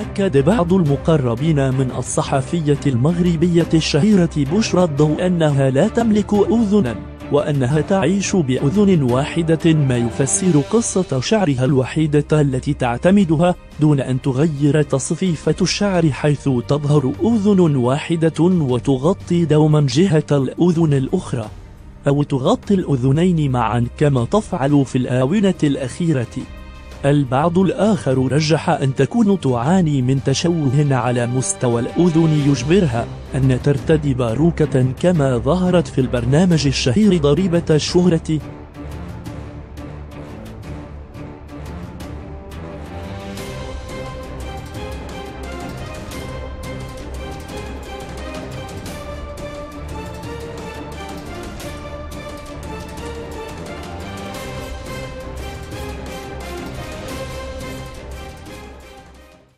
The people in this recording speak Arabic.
أكد بعض المقربين من الصحفية المغربية الشهيرة بشرى الضوء أنها لا تملك أذنا، وأنها تعيش بأذن واحدة، ما يفسر قصة شعرها الوحيدة التي تعتمدها دون أن تغير تصفيفة الشعر، حيث تظهر أذن واحدة وتغطي دوما جهة الأذن الأخرى، أو تغطي الأذنين معا كما تفعل في الآونة الأخيرة. البعض الآخر رجح أن تكون تعاني من تشوه على مستوى الأذن يجبرها أن ترتدي باروكة كما ظهرت في البرنامج الشهير ضريبة الشهرة.